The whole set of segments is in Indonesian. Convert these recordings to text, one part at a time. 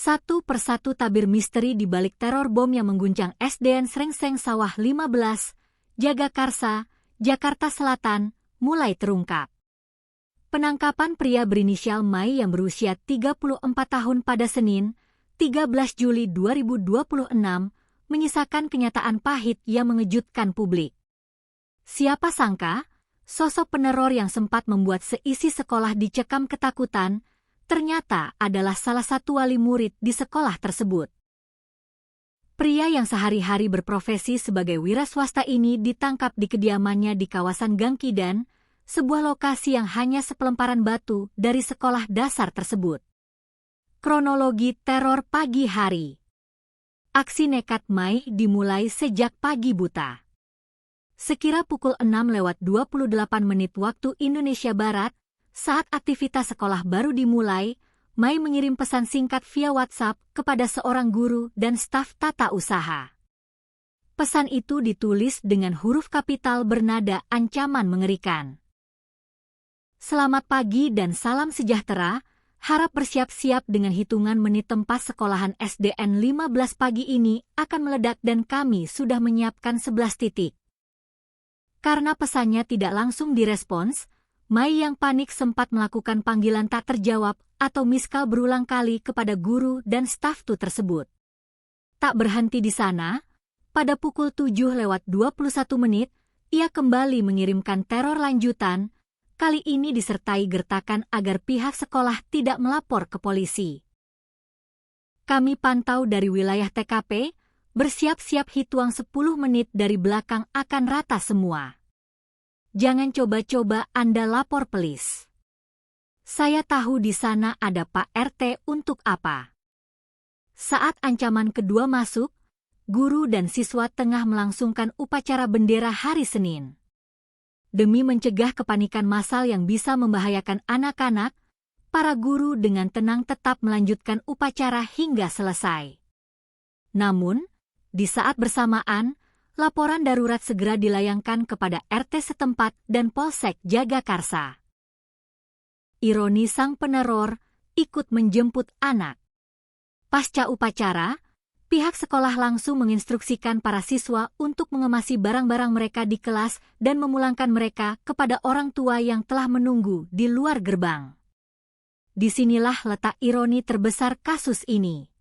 Satu persatu tabir misteri di balik teror bom yang mengguncang SDN Srengseng Sawah 15, Jagakarsa, Jakarta Selatan, mulai terungkap. Penangkapan pria berinisial Mai yang berusia 34 tahun pada Senin, 13 Juli 2026, menyisakan kenyataan pahit yang mengejutkan publik. Siapa sangka, sosok peneror yang sempat membuat seisi sekolah dicekam ketakutan, ternyata adalah salah satu wali murid di sekolah tersebut. Pria yang sehari-hari berprofesi sebagai wira swasta ini ditangkap di kediamannya di kawasan Gang Kidan, sebuah lokasi yang hanya sepelemparan batu dari sekolah dasar tersebut. Kronologi teror pagi hari. Aksi nekat Mai dimulai sejak pagi buta. Sekira pukul 6:28 waktu Indonesia Barat, saat aktivitas sekolah baru dimulai, Mai mengirim pesan singkat via WhatsApp kepada seorang guru dan staf tata usaha. Pesan itu ditulis dengan huruf kapital bernada ancaman mengerikan. Selamat pagi dan salam sejahtera, harap bersiap-siap dengan hitungan menit tempat sekolahan SDN 15 pagi ini akan meledak dan kami sudah menyiapkan 11 titik. Karena pesannya tidak langsung direspons, Mai yang panik sempat melakukan panggilan tak terjawab atau miskal berulang kali kepada guru dan staf tersebut. Tak berhenti di sana, pada pukul 7:21, ia kembali mengirimkan teror lanjutan, kali ini disertai gertakan agar pihak sekolah tidak melapor ke polisi. Kami pantau dari wilayah TKP, bersiap-siap hituang 10 menit dari belakang akan rata semua. Jangan coba-coba Anda lapor please. Saya tahu di sana ada Pak RT untuk apa. Saat ancaman kedua masuk, guru dan siswa tengah melangsungkan upacara bendera hari Senin. Demi mencegah kepanikan massal yang bisa membahayakan anak-anak, para guru dengan tenang tetap melanjutkan upacara hingga selesai. Namun, di saat bersamaan, laporan darurat segera dilayangkan kepada RT setempat dan Polsek Jagakarsa. Ironi sang peneror ikut menjemput anak. Pasca upacara, pihak sekolah langsung menginstruksikan para siswa untuk mengemasi barang-barang mereka di kelas dan memulangkan mereka kepada orang tua yang telah menunggu di luar gerbang. Disinilah letak ironi terbesar kasus ini.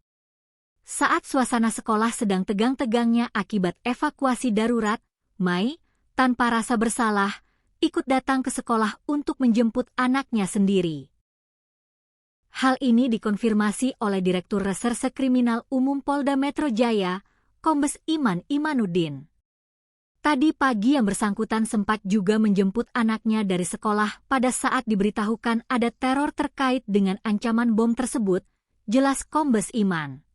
Saat suasana sekolah sedang tegang-tegangnya akibat evakuasi darurat, Mai, tanpa rasa bersalah, ikut datang ke sekolah untuk menjemput anaknya sendiri. Hal ini dikonfirmasi oleh Direktur Reserse Kriminal Umum Polda Metro Jaya, Kombes Iman Imanuddin. Tadi pagi yang bersangkutan sempat juga menjemput anaknya dari sekolah pada saat diberitahukan ada teror terkait dengan ancaman bom tersebut, jelas Kombes Iman.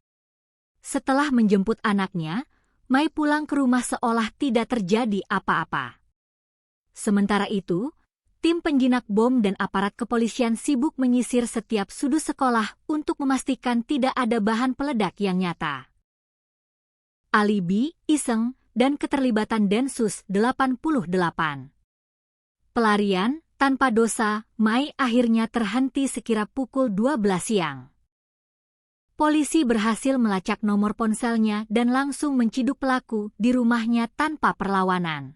Setelah menjemput anaknya, Mai pulang ke rumah seolah tidak terjadi apa-apa. Sementara itu, tim penjinak bom dan aparat kepolisian sibuk menyisir setiap sudut sekolah untuk memastikan tidak ada bahan peledak yang nyata. Alibi, iseng, dan keterlibatan Densus 88. Pelarian, tanpa dosa, Mai akhirnya terhenti sekira pukul 12 siang. Polisi berhasil melacak nomor ponselnya dan langsung menciduk pelaku di rumahnya tanpa perlawanan.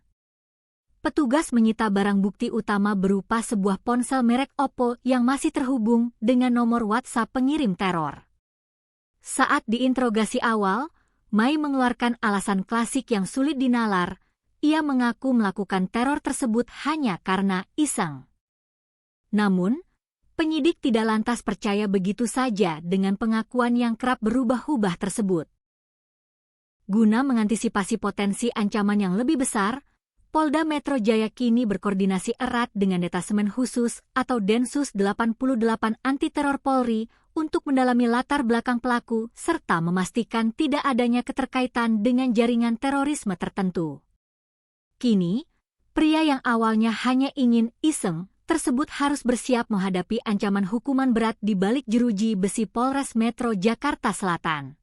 Petugas menyita barang bukti utama berupa sebuah ponsel merek Oppo yang masih terhubung dengan nomor WhatsApp pengirim teror. Saat diinterogasi awal, Mai mengeluarkan alasan klasik yang sulit dinalar. Ia mengaku melakukan teror tersebut hanya karena iseng. Namun, penyidik tidak lantas percaya begitu saja dengan pengakuan yang kerap berubah-ubah tersebut. Guna mengantisipasi potensi ancaman yang lebih besar, Polda Metro Jaya kini berkoordinasi erat dengan Detasemen Khusus atau Densus 88 Anti Teror Polri untuk mendalami latar belakang pelaku serta memastikan tidak adanya keterkaitan dengan jaringan terorisme tertentu. Kini, pria yang awalnya hanya ingin iseng tersebut harus bersiap menghadapi ancaman hukuman berat di balik jeruji besi Polres Metro Jakarta Selatan.